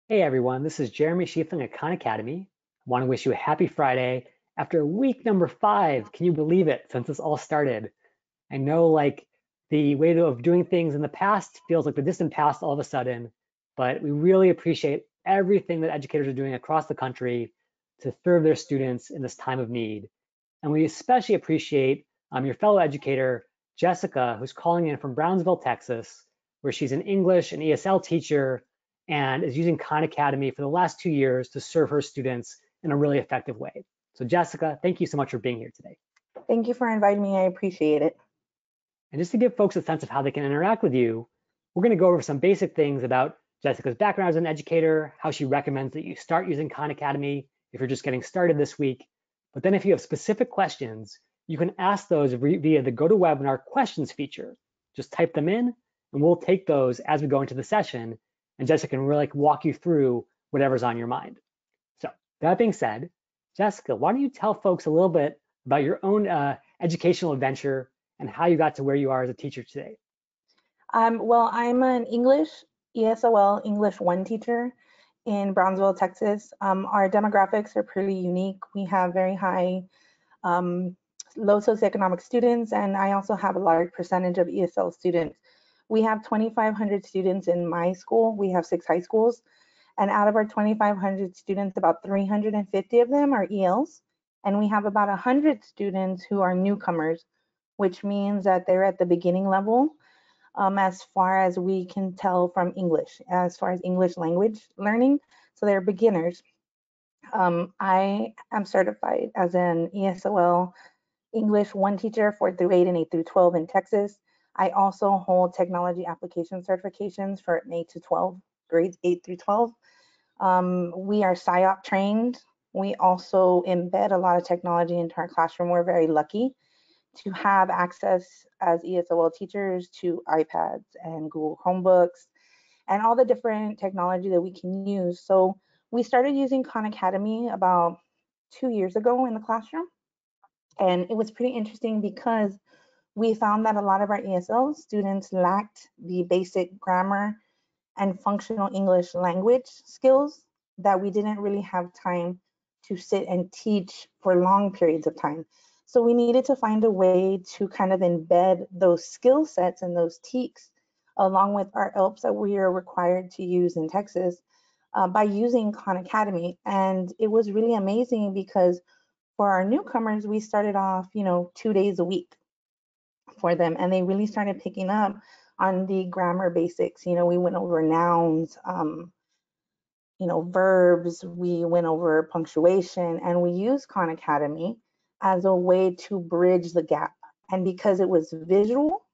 Hey everyone, this is Jeremy Schiefling at Khan Academy. I want to wish you a happy Friday after week number 5. Can you believe it? Since this all started, I know the way of doing things in the past feels like the distant past all of a sudden, but we really appreciate everything that educators are doing across the country to serve their students in this time of need. And we especially appreciate your fellow educator, Jessica, who's calling in from Brownsville, Texas, where she's an English and ESL teacher and is using Khan Academy for the last 2 years to serve her students in a really effective way. So Jessica, thank you so much for being here today. Thank you for inviting me. I appreciate it. And just to give folks a sense of how they can interact with you, we're going to go over some basic things about Jessica's background as an educator, how she recommends that you start using Khan Academy if you're just getting started this week. But then if you have specific questions, you can ask those via the GoToWebinar questions feature. Just type them in and we'll take those as we go into the session, and Jessica can really walk you through whatever's on your mind. So that being said, Jessica, why don't you tell folks a little bit about your own educational adventure and how you got to where you are as a teacher today? Well, I'm an English ESOL English 1 teacher in Brownsville, Texas. Our demographics are pretty unique. We have very high, um, low socioeconomic students, and I also have a large percentage of ESL students. We have 2,500 students in my school. We have 6 high schools, and out of our 2,500 students, about 350 of them are ELs, and we have about 100 students who are newcomers, which means that they're at the beginning level, as far as we can tell from English, as far as English language learning. So they're beginners. I am certified as an ESOL English 1 teacher, 4 through 8 and 8 through 12 in Texas. I also hold technology application certifications for 8 to 12, grades 8 through 12. We are SIOP trained. We also embed a lot of technology into our classroom. We're very lucky to have access as ESOL teachers to iPads and Google Chromebooks and all the different technology that we can use. So we started using Khan Academy about 2 years ago in the classroom. And it was pretty interesting because we found that a lot of our ESL students lacked the basic grammar and functional English language skills that we didn't really have time to sit and teach for long periods of time. So we needed to find a way to kind of embed those skill sets and those TEKs along with our ELPs that we are required to use in Texas by using Khan Academy. And it was really amazing because for our newcomers, we started off, 2 days a week for them, and they really started picking up on the grammar basics. We went over nouns, verbs, we went over punctuation, and we used Khan Academy as a way to bridge the gap. And because it was visual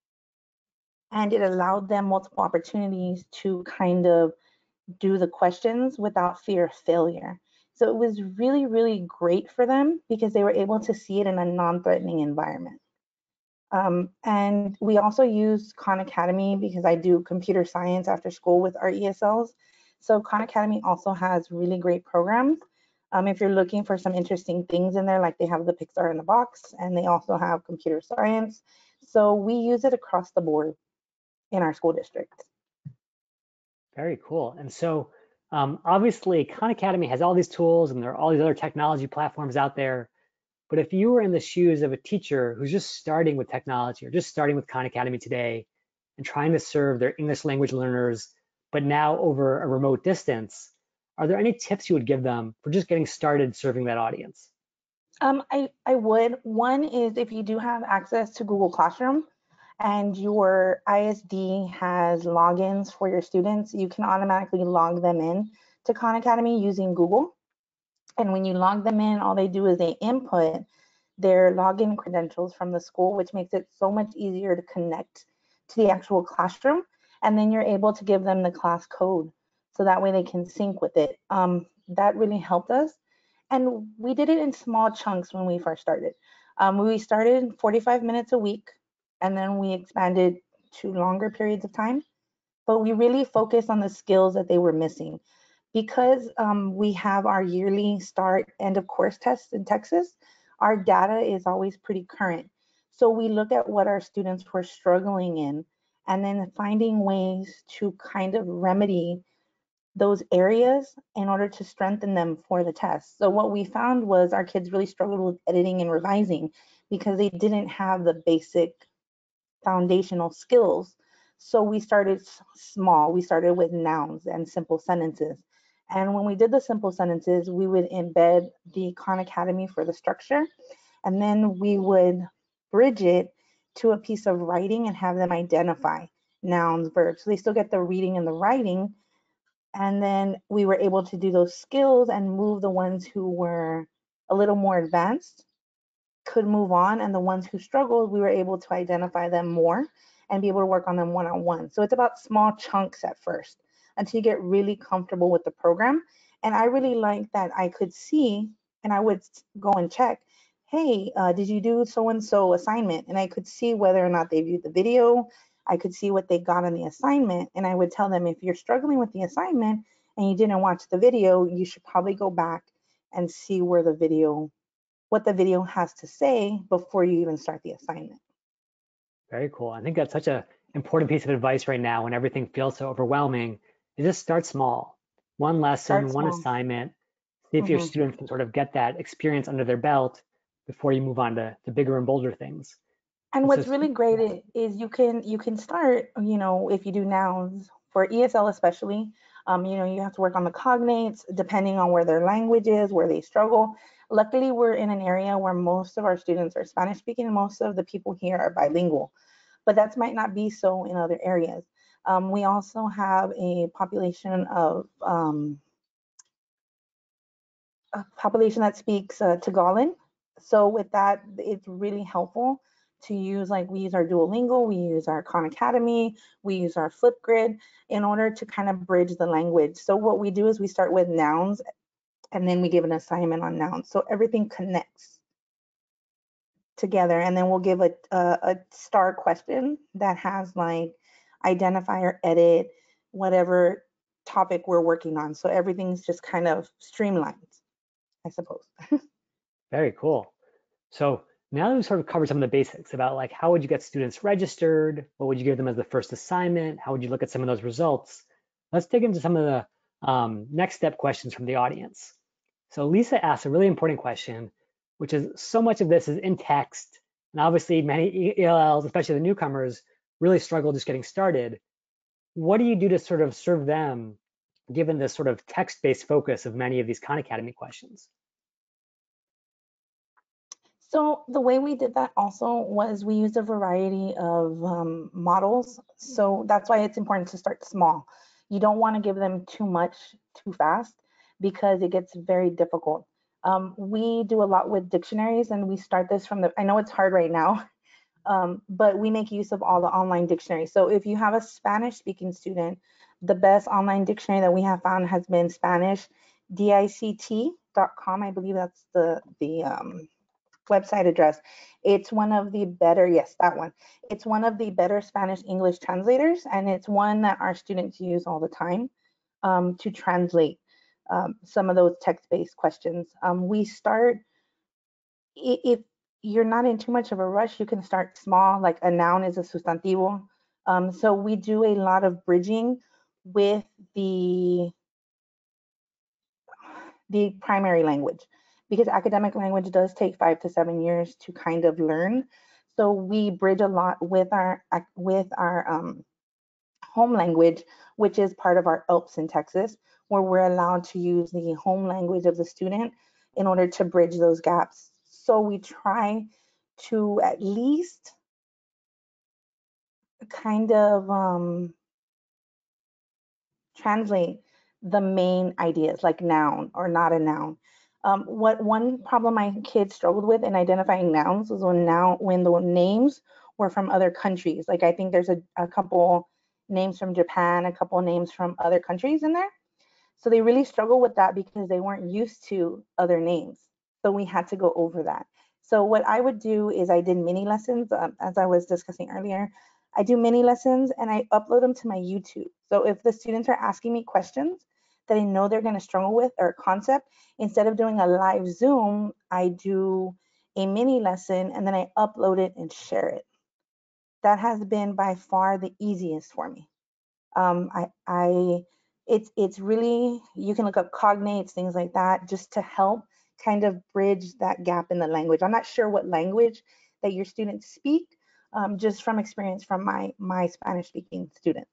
and it allowed them multiple opportunities to kind of do the questions without fear of failure. So it was really, really great for them because they were able to see it in a non-threatening environment. And we also use Khan Academy because I do computer science after school with our ESLs. So Khan Academy also has really great programs. If you're looking for some interesting things in there, like they have the Pixar in the box and they also have computer science. So we use it across the board in our school district. Very cool. And so obviously Khan Academy has all these tools and there are all these other technology platforms out there. But if you were in the shoes of a teacher who's just starting with technology or just starting with Khan Academy today and trying to serve their English language learners, but now over a remote distance, are there any tips you would give them for just getting started serving that audience? I would. One is if you do have access to Google Classroom and your ISD has logins for your students, you can automatically log them in to Khan Academy using Google. And when you log them in, all they do is they input their login credentials from the school, which makes it so much easier to connect to the actual classroom. And then you're able to give them the class code so that way they can sync with it. That really helped us. And we did it in small chunks when we first started. We started 45 minutes a week, and then we expanded to longer periods of time. But we really focused on the skills that they were missing. Because we have our yearly start end of course tests in Texas, our data is always pretty current. So we look at what our students were struggling in and then finding ways to kind of remedy those areas in order to strengthen them for the test. So what we found was our kids really struggled with editing and revising because they didn't have the basic foundational skills. So we started small. We started with nouns and simple sentences. And when we did the simple sentences, we would embed the Khan Academy for the structure, and then we would bridge it to a piece of writing and have them identify nouns, verbs. So they still get the reading and the writing, and then we were able to do those skills and move the ones who were a little more advanced could move on, and the ones who struggled, we were able to identify them more and be able to work on them one-on-one. So it's about small chunks at first until you get really comfortable with the program. And I really like that I could see, and I would go and check, hey, did you do so-and-so assignment? And I could see whether or not they viewed the video. I could see what they got on the assignment, and I would tell them, if you're struggling with the assignment and you didn't watch the video, you should probably go back and see where the video, what the video has to say before you even start the assignment. Very cool. I think that's such an important piece of advice right now when everything feels so overwhelming. You just start small. One Start lesson, one small. assignment. See if your Hmm. students can sort of get that experience under their belt before you move on to bigger and bolder things. And It's what's just, really great yeah, is you can start, if you do nouns for ESL especially, you have to work on the cognates depending on where their language is, where they struggle. Luckily, we're in an area where most of our students are Spanish speaking and most of the people here are bilingual, but that might not be so in other areas. We also have a population that speaks Tagalog. So with that, it's really helpful to use, like, we use our Duolingo, we use our Khan Academy, we use our Flipgrid in order to kind of bridge the language. So what we do is we start with nouns and then we give an assignment on nouns. So everything connects together, and then we'll give a star question that has like identify or edit whatever topic we're working on. So everything's just kind of streamlined, I suppose. very cool. So now that we've sort of covered some of the basics about like how would you get students registered, what would you give them as the first assignment, how would you look at some of those results, let's dig into some of the next step questions from the audience. So Lisa asked a really important question, which is so much of this is in text, and obviously many ELLs, especially the newcomers, really struggle just getting started. What do you do to sort of serve them, given this sort of text-based focus of many of these Khan Academy questions? So the way we did that also was we used a variety of models. So that's why it's important to start small. You don't want to give them too much too fast because it gets very difficult. We do a lot with dictionaries, and we start this from I know it's hard right now, but we make use of all the online dictionaries. So if you have a Spanish speaking student, the best online dictionary that we have found has been Spanish dict.com. I believe that's the website address. It's one of the better, yes, that one. It's one of the better Spanish English translators, and it's one that our students use all the time to translate some of those text-based questions. We start, if you're not in too much of a rush, you can start small, like a noun is a sustantivo. So we do a lot of bridging with the primary language, because academic language does take 5 to 7 years to kind of learn. So we bridge a lot with our home language, which is part of our ELPS in Texas, where we're allowed to use the home language of the student in order to bridge those gaps. So we try to at least kind of translate the main ideas, like noun or not a noun. What one problem my kids struggled with in identifying nouns was when the names were from other countries. Like, I think there's a couple names from Japan, a couple names from other countries in there. So they really struggle with that because they weren't used to other names. So we had to go over that. So what I would do is I did mini lessons, as I was discussing earlier. I do mini lessons and I upload them to my YouTube. So if the students are asking me questions that I know they're going to struggle with or a concept, instead of doing a live Zoom, I do a mini lesson and then I upload it and share it. That has been by far the easiest for me. I it's really, you can look up cognates, things like that, just to help kind of bridge that gap in the language. I'm not sure what language that your students speak, just from experience from my Spanish speaking students.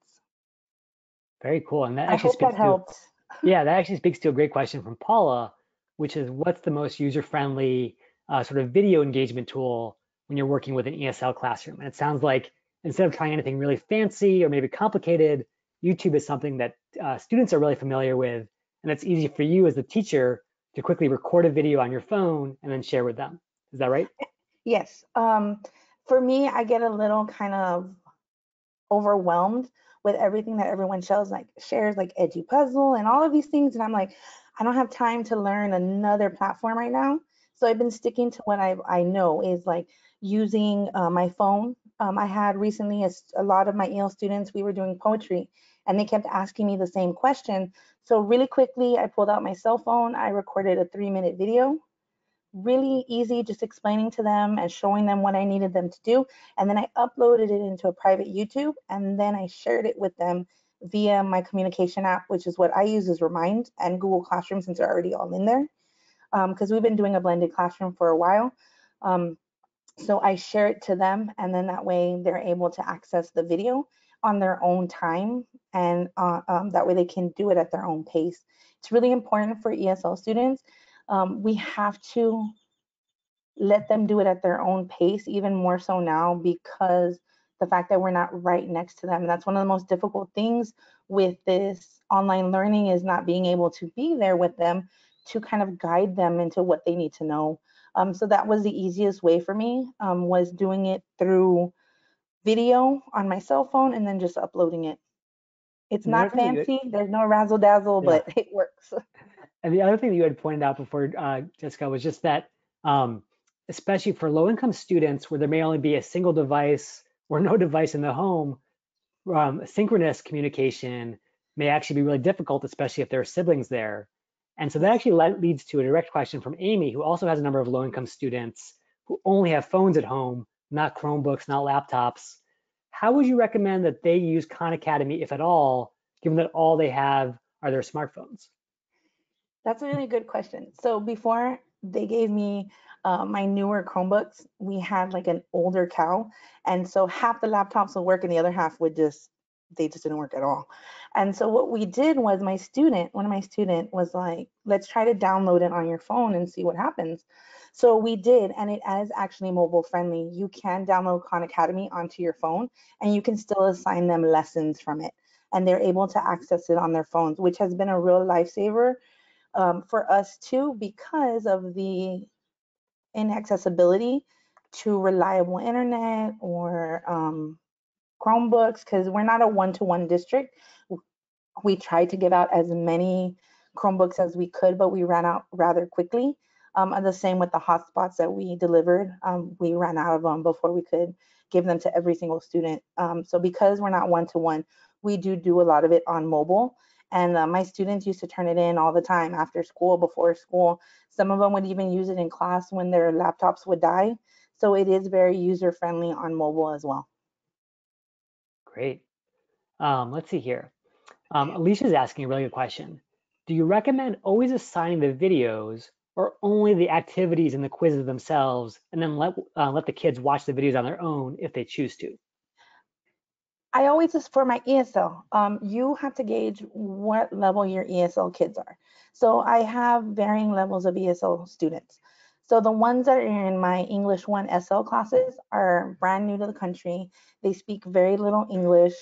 Very cool. And that I actually hope that speaks to, helped. yeah, that actually speaks to a great question from Paula, which is what's the most user-friendly sort of video engagement tool when you're working with an ESL classroom? And it sounds like instead of trying anything really fancy or maybe complicated, YouTube is something that students are really familiar with, and it's easy for you as the teacher to quickly record a video on your phone and then share with them. Is that right? Yes. For me, I get a little kind of overwhelmed with everything that everyone shares like Edupuzzle and all of these things, and I'm like, I don't have time to learn another platform right now. So I've been sticking to what I know is like using my phone. I had recently a lot of my EL students, we were doing poetry, and they kept asking me the same question. So really quickly, I pulled out my cell phone, I recorded a 3-minute video, really easy, just explaining to them and showing them what I needed them to do. And then I uploaded it into a private YouTube, and then I shared it with them via my communication app, which is what I use as Remind, and Google Classroom, since they're already all in there. Because we've been doing a blended classroom for a while. So I share it to them, and then that way they're able to access the video on their own time, and that way they can do it at their own pace. It's really important for ESL students. We have to let them do it at their own pace, even more so now because the fact that we're not right next to them. And that's one of the most difficult things with this online learning, is not being able to be there with them to kind of guide them into what they need to know. So that was the easiest way for me, was doing it through video on my cell phone and then just uploading it. It's And the other not thing that you, fancy, there's no razzle dazzle, yeah, but it works. and the other thing that you had pointed out before, Jessica, was just that, um, especially for low-income students where there may only be a single device or no device in the home, synchronous communication may actually be really difficult, especially if there are siblings there. And so that Yes. actually leads to a direct question from Amy, who also has a number of low-income students who only have phones at home, not Chromebooks, not laptops. How would you recommend that they use Khan Academy, if at all, given that all they have are their smartphones? That's a really good question. So before they gave me my newer Chromebooks, we had like an older cow, and so half the laptops would work and the other half would just, they just didn't work at all. And so what we did was, one of my student was like, let's try to download it on your phone and see what happens. So we did, and it is actually mobile friendly. You can download Khan Academy onto your phone, and you can still assign them lessons from it, and they're able to access it on their phones, which has been a real lifesaver for us too, because of the inaccessibility to reliable internet or Chromebooks, because we're not a one-to-one district. We tried to give out as many Chromebooks as we could, but we ran out rather quickly. And the same with the hotspots that we delivered. We ran out of them before we could give them to every single student. So because we're not one-to-one, we do a lot of it on mobile. And my students used to turn it in all the time, after school, before school. Some of them would even use it in class when their laptops would die. So it is very user-friendly on mobile as well. Great. Let's see here. Alicia's asking a really good question. Do you recommend always assigning the videos or only the activities and the quizzes themselves, and then let the kids watch the videos on their own if they choose to? I always, just for my ESL, you have to gauge what level your ESL kids are. So I have varying levels of ESL students. So the ones that are in my English 1 SL classes are brand new to the country. They speak very little English.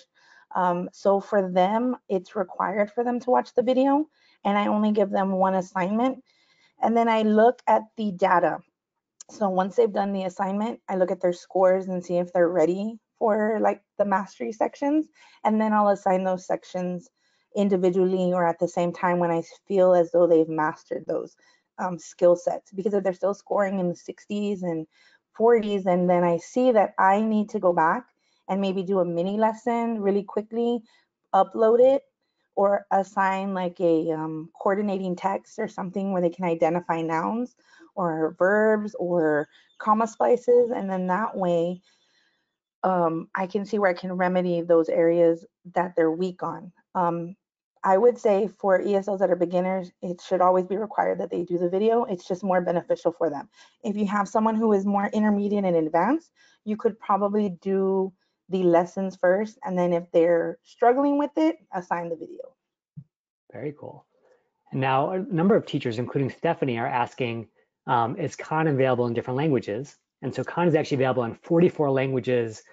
So for them, it's required for them to watch the video, and I only give them one assignment. And then I look at the data. So once they've done the assignment, I look at their scores and see if they're ready for like the mastery sections. And then I'll assign those sections individually or at the same time when I feel as though they've mastered those skill sets. Because if they're still scoring in the 60s and 40s, and then I see that I need to go back and maybe do a mini lesson really quickly, upload it, or assign like a coordinating text or something where they can identify nouns or verbs or comma splices, and then that way I can see where I can remedy those areas that they're weak on. I would say for ESLs that are beginners, it should always be required that they do the video. It's just more beneficial for them. If you have someone who is more intermediate and advanced, you could probably do the lessons first, and then if they're struggling with it, assign the video. Very cool. And now a number of teachers, including Stephanie, are asking, is Khan available in different languages? And so Khan is actually available in 44 languages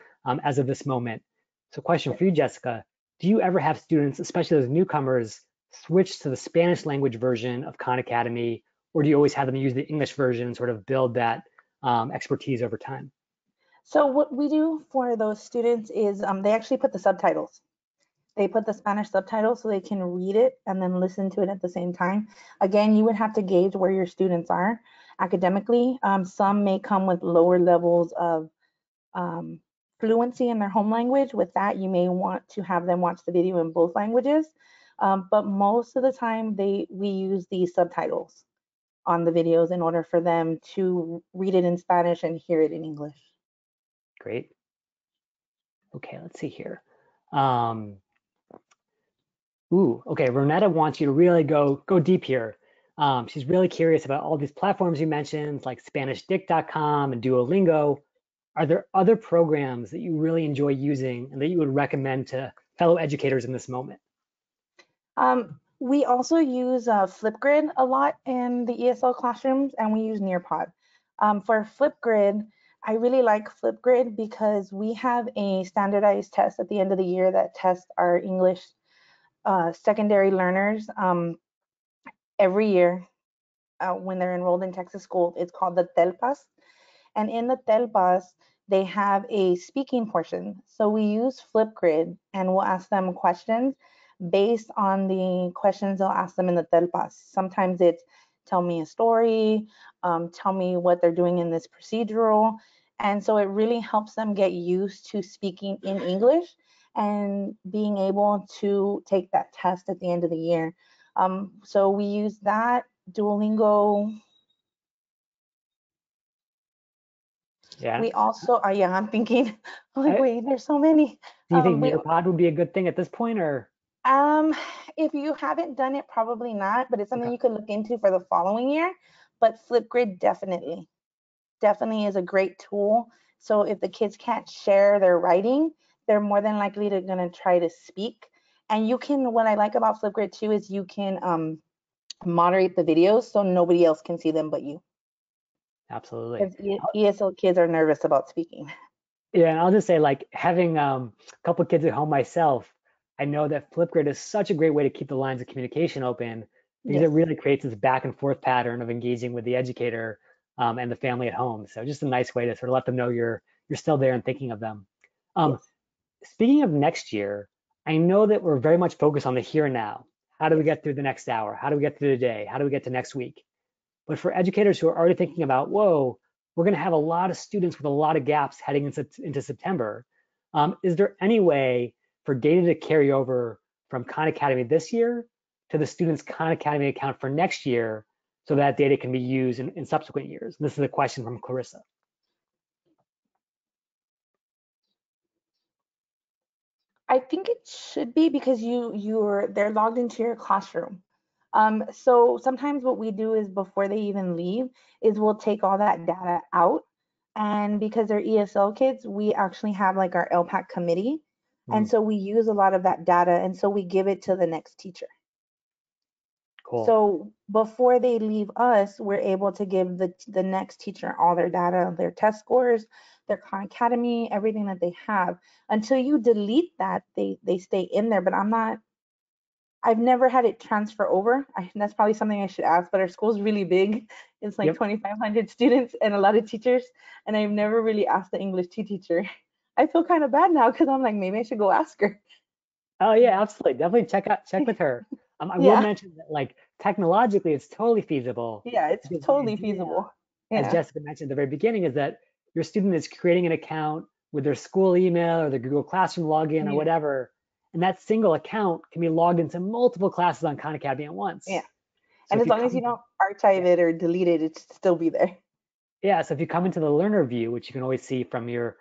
as of this moment. So question for you, Jessica, do you ever have students, especially those newcomers, switch to the Spanish language version of Khan Academy, or do you always have them use the English version and sort of build that expertise over time? So what we do for those students is they actually put the subtitles. They put the Spanish subtitles so they can read it and then listen to it at the same time. Again, you would have to gauge where your students are academically. Some may come with lower levels of fluency in their home language. With that, you may want to have them watch the video in both languages. But most of the time, we use the subtitles on the videos in order for them to read it in Spanish and hear it in English. Great. Okay, let's see here. Okay, Ronetta wants you to really go deep here. She's really curious about all these platforms you mentioned, like SpanishDict.com and Duolingo. Are there other programs that you really enjoy using and that you would recommend to fellow educators in this moment? We also use Flipgrid a lot in the ESL classrooms, and we use Nearpod. For Flipgrid, I really like Flipgrid because we have a standardized test at the end of the year that tests our English secondary learners every year when they're enrolled in Texas school. It's called the TELPAS. And in the TELPAS, they have a speaking portion. So we use Flipgrid and we'll ask them questions based on the questions they'll ask them in the TELPAS. Sometimes it's tell me a story, tell me what they're doing in this procedural. And so it really helps them get used to speaking in English and being able to take that test at the end of the year. So we use that, Duolingo. Yeah. We also, yeah, I'm thinking, like, wait, there's so many. Do you think Nearpod would be a good thing at this point, or? If you haven't done it, probably not, but it's something Okay. you could look into for the following year. But Flipgrid definitely is a great tool. So if the kids can't share their writing, they're more than likely to gonna try to speak. And you can, what I like about Flipgrid too is you can moderate the videos so nobody else can see them but you. Absolutely. Because ESL kids are nervous about speaking. Yeah, and I'll just say, like, having a couple kids at home myself, I know that Flipgrid is such a great way to keep the lines of communication open because Yes. it really creates this back and forth pattern of engaging with the educator and the family at home. So just a nice way to sort of let them know you're still there and thinking of them. Um, Yes. Speaking of next year, I know that we're very much focused on the here and now. How do we Yes. get through the next hour? How do we get through the day? How do we get to next week? But for educators who are already thinking about, whoa, we're going to have a lot of students with a lot of gaps heading into September. Is there any way for data to carry over from Khan Academy this year to the students' Khan Academy account for next year so that data can be used in subsequent years? This is a question from Clarissa. I think it should be because they're logged into your classroom. So sometimes what we do is before they even leave is we'll take all that data out. And because they're ESL kids, we actually have like our LPAC committee. And so we use a lot of that data and so we give it to the next teacher. Cool. So before they leave us, we're able to give the next teacher all their data, their test scores, their Khan Academy, everything that they have. Until you delete that, they stay in there. But I've never had it transfer over. That's probably something I should ask, but our school's really big. It's like 2,500 students and a lot of teachers. And I've never really asked the English teacher. I feel kind of bad now because I'm like, maybe I should go ask her. Oh yeah, absolutely. Definitely check with her. I will Yeah. mention that, like, technologically, it's totally feasible. Yeah, it's Because the totally idea, feasible. as Yeah. Jessica mentioned at the very beginning, is that your student is creating an account with their school email or their Google Classroom login or whatever, and that single account can be logged into multiple classes on Khan Academy at once. Yeah. So And if as you long as come, you don't archive it or delete it, it should still be there. yeah, so if you come into the learner view, which you can always see from your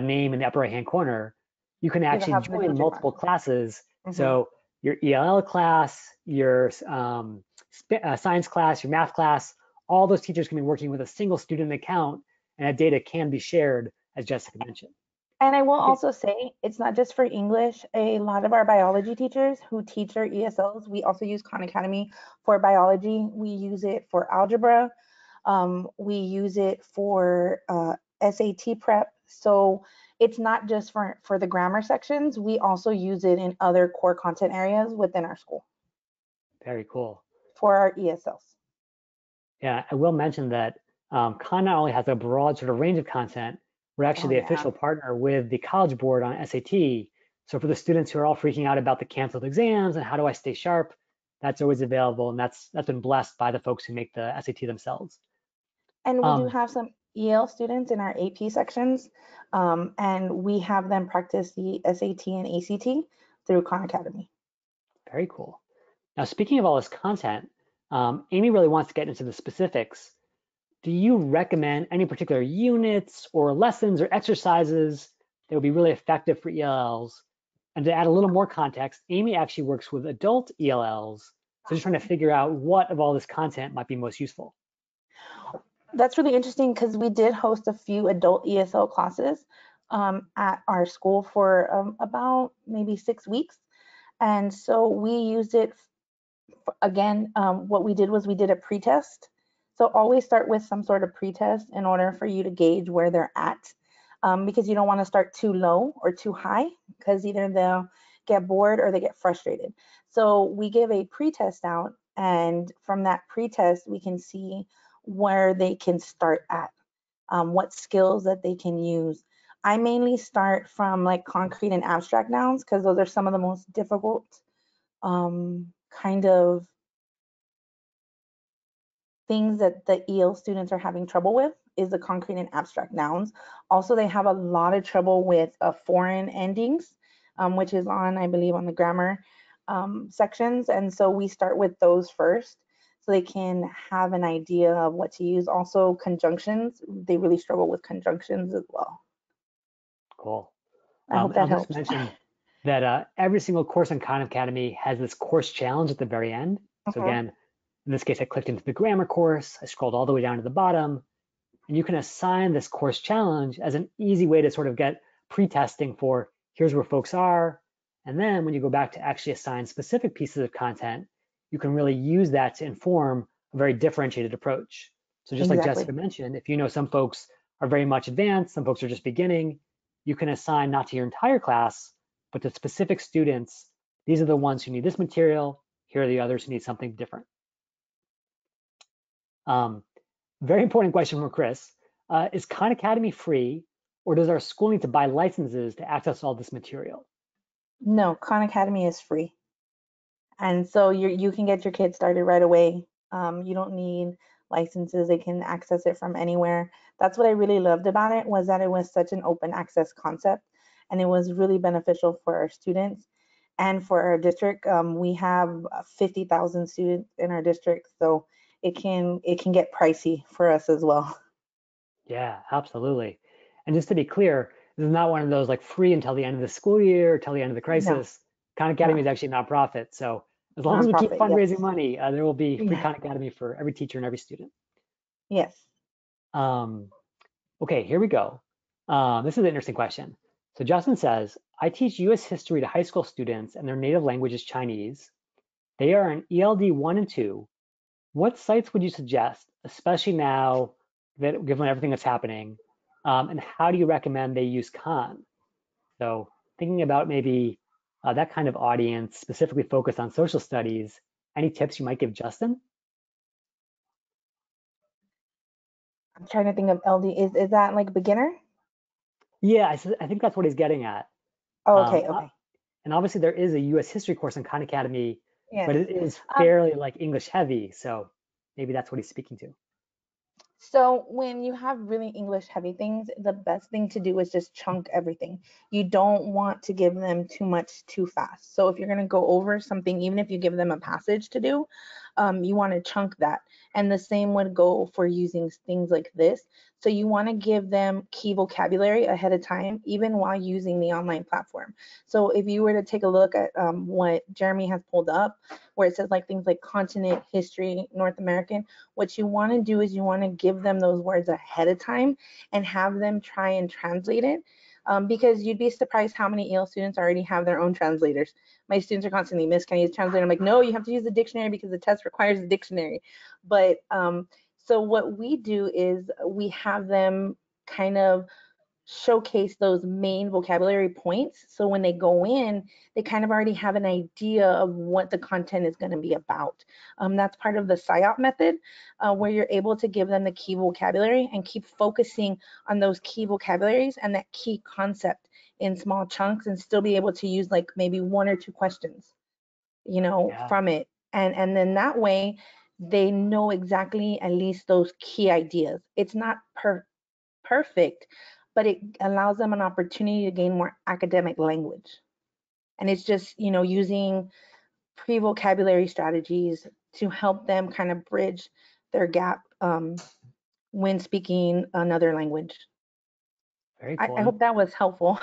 name in the upper right-hand corner, you can It'll actually have the join teacher multiple classes. classes. Mm-hmm. So your ELL class, your science class, your math class, all those teachers can be working with a single student account, and that data can be shared, as Jessica mentioned. And I will Okay, also say it's not just for English. A lot of our biology teachers who teach our ESLs, we also use Khan Academy for biology. We use it for algebra. We use it for SAT prep. So it's not just for the grammar sections. We also use it in other core content areas within our school very cool. for our ESLs. Yeah, I will mention that Khan not only has a broad sort of range of content, we're Oh, actually the yeah. official partner with the College Board on SAT. So for the students who are all freaking out about the canceled exams and how do I stay sharp, that's always available, and that's been blessed by the folks who make the SAT themselves. And we do Um, have some EL students in our AP sections, and we have them practice the SAT and ACT through Khan Academy. Very cool. Now, speaking of all this content, Amy really wants to get into the specifics. Do you recommend any particular units or lessons or exercises that would be really effective for ELLs? And to add a little more context, Amy actually works with adult ELLs. So just trying to figure out what of all this content might be most useful. That's really interesting because we did host a few adult ESL classes at our school for about maybe 6 weeks. And so we used it again. What we did was we did a pretest. So always start with some sort of pretest in order for you to gauge where they're at, because you don't want to start too low or too high because either they'll get bored or they get frustrated. So we give a pretest out, and from that pretest, we can see where they can start at, what skills that they can use. I mainly start from like concrete and abstract nouns because those are some of the most difficult kind of things that the EL students are having trouble with is the concrete and abstract nouns. Also, they have a lot of trouble with foreign endings, which is on, I believe, on the grammar sections. And so we start with those first so they can have an idea of what to use. Also, conjunctions, they really struggle with conjunctions as well. Cool. I hope I'll that just helps. mention that every single course on Khan Academy has this course challenge at the very end. So Uh-huh. again, in this case, I clicked into the grammar course, I scrolled all the way down to the bottom, and you can assign this course challenge as an easy way to sort of get pre-testing for here's where folks are. And then when you go back to actually assign specific pieces of content, you can really use that to inform a very differentiated approach. So just like Exactly. Jessica mentioned, if you know some folks are very much advanced, some folks are just beginning, you can assign not to your entire class, but to specific students. These are the ones who need this material. Here are the others who need something different. Um, Very important question from Chris. Is Khan Academy free, or does our school need to buy licenses to access all this material? No, Khan Academy is free. And so you can get your kids started right away. You don't need licenses. They can access it from anywhere. That's what I really loved about it, was that it was such an open access concept, and it was really beneficial for our students and for our district. We have 50,000 students in our district, so it can get pricey for us as well. Yeah, absolutely. And just to be clear, this is not one of those like free until the end of the school year, until the end of the No, crisis. Khan Academy is no, actually a nonprofit. So as long as we keep nonprofit. Yes, fundraising money, there will be free yeah, Khan Academy for every teacher and every student. yes. Um, okay, here we go. This is an interesting question. So Justin says, I teach US history to high school students and their native language is Chinese. They are in ELD 1 and 2. What sites would you suggest, especially now that given everything that's happening, and how do you recommend they use Khan? So thinking about maybe that kind of audience, specifically focused on social studies, any tips you might give Justin? I'm trying to think of LD. Is that like beginner? Yeah, I think that's what he's getting at. Oh, Um, okay, uh, okay. and obviously there is a US history course on Khan Academy, Yes. but it is Um, fairly like English heavy. So maybe that's what he's speaking to. So when you have really English heavy things, the best thing to do is just chunk everything. You don't want to give them too much too fast. So if you're going to go over something, even if you give them a passage to do, you want to chunk that. And the same would go for using things like this. So you want to give them key vocabulary ahead of time, even while using the online platform. So if you were to take a look at what Jeremy has pulled up, where it says like things like continent, history, North American, what you want to do is you want to give them those words ahead of time and have them try and translate it. Because you'd be surprised how many EL students already have their own translators. My students are constantly, Miss, can I use a translator? I'm like, no, you have to use the dictionary because the test requires a dictionary. But so what we do is we have them kind of showcase those main vocabulary points. So when they go in, they kind of already have an idea of what the content is going to be about. That's part of the SIOP method, where you're able to give them the key vocabulary and keep focusing on those key vocabularies and that key concept in small chunks and still be able to use like maybe 1 or 2 questions, Yeah. from it. And then that way they know exactly at least those key ideas. It's not perfect, but it allows them an opportunity to gain more academic language. And it's just, using pre-vocabulary strategies to help them kind of bridge their gap when speaking another language. Very I cool. hope that was helpful.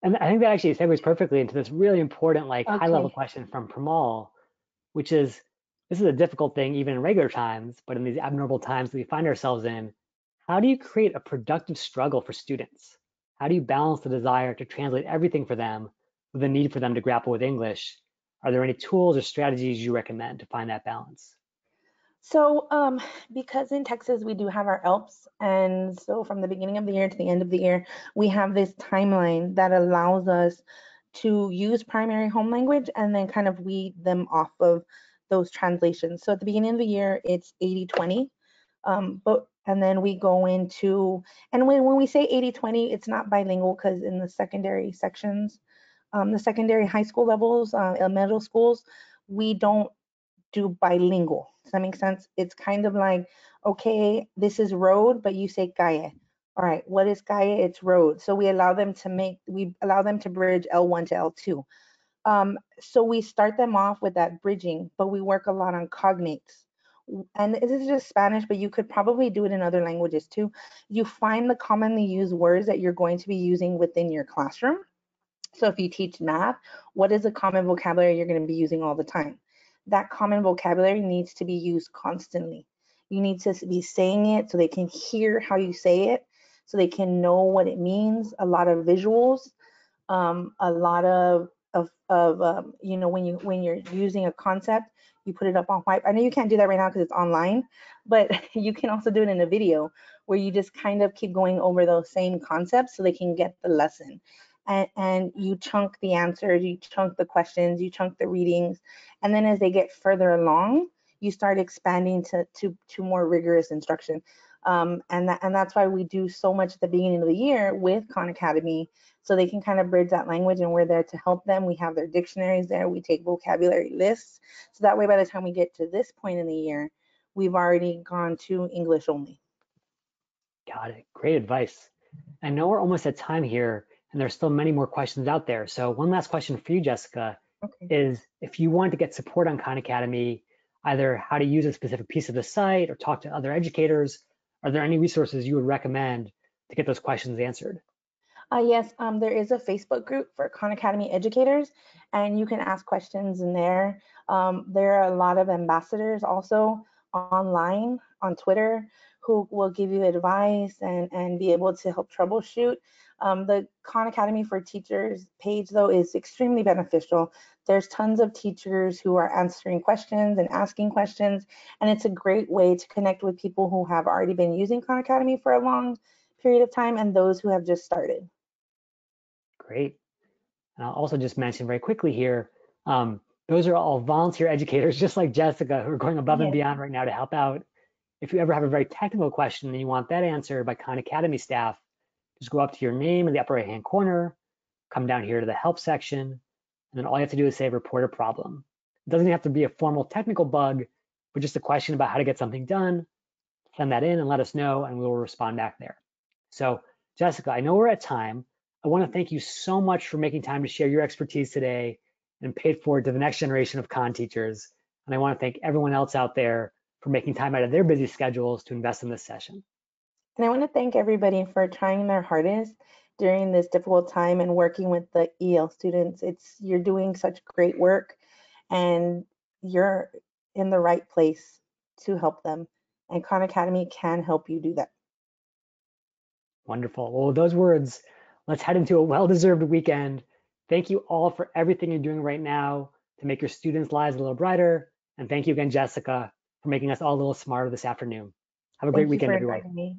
And I think that actually segues perfectly into this really important, like high level Okay. question from Pramal, which is this is a difficult thing even in regular times, but in these abnormal times that we find ourselves in, how do you create a productive struggle for students? How do you balance the desire to translate everything for them with the need for them to grapple with English? Are there any tools or strategies you recommend to find that balance? So, because in Texas we do have our ELPs, and so from the beginning of the year to the end of the year, we have this timeline that allows us to use primary home language and then kind of weed them off of those translations. So at the beginning of the year, it's 80/20, but and then we go into, and when we say 80/20, it's not bilingual because in the secondary sections, the secondary high school levels, middle schools, we don't do bilingual. Does that make sense? It's kind of like, okay, this is road, but you say calle. All right, what is calle? It's road. So we allow them to bridge L1 to L2. So we start them off with that bridging, but we work a lot on cognates. And this is just Spanish, but you could probably do it in other languages too. You find the commonly used words that you're going to be using within your classroom. So if you teach math, what is a common vocabulary you're going to be using all the time? That common vocabulary needs to be used constantly. You need to be saying it so they can hear how you say it, so they can know what it means. A lot of visuals, a lot of when you're using a concept, you put it up on white. I know you can't do that right now because it's online, but you can also do it in a video where you just kind of keep going over those same concepts so they can get the lesson. And you chunk the answers, you chunk the questions, you chunk the readings, and then as they get further along, you start expanding to more rigorous instruction. And that's why we do so much at the beginning of the year with Khan Academy, so they can kind of bridge that language, and we're there to help them. We have their dictionaries there, we take vocabulary lists, so that way by the time we get to this point in the year, we've already gone to English only. Got it. Great advice. I know we're almost at time here, and there's still many more questions out there. So one last question for you, Jessica, Okay. is if you want to get support on Khan Academy, either how to use a specific piece of the site or talk to other educators, are there any resources you would recommend to get those questions answered? Yes, there is a Facebook group for Khan Academy educators, and you can ask questions in there. There are a lot of ambassadors also online on Twitter who will give you advice and be able to help troubleshoot. The Khan Academy for Teachers page, though, is extremely beneficial. There's tons of teachers who are answering questions and asking questions, and it's a great way to connect with people who have already been using Khan Academy for a long period of time and those who have just started. Great. And I'll also just mention very quickly here, those are all volunteer educators, just like Jessica, who are going above and Yes. beyond right now to help out. If you ever have a very technical question and you want that answered by Khan Academy staff, just go up to your name in the upper right-hand corner, come down here to the help section, and then all you have to do is say report a problem. It doesn't have to be a formal technical bug, but just a question about how to get something done. Send that in and let us know, and we will respond back there. So, Jessica, I know we're at time. I want to thank you so much for making time to share your expertise today and pay it forward to the next generation of Khan teachers. And I want to thank everyone else out there for making time out of their busy schedules to invest in this session. And I want to thank everybody for trying their hardest during this difficult time and working with the EL students. You're doing such great work and you're in the right place to help them. And Khan Academy can help you do that. Wonderful. Well, with those words, let's head into a well-deserved weekend. Thank you all for everything you're doing right now to make your students' lives a little brighter. And thank you again, Jessica, for making us all a little smarter this afternoon. Have a great Thank you weekend, for everyone. inviting me.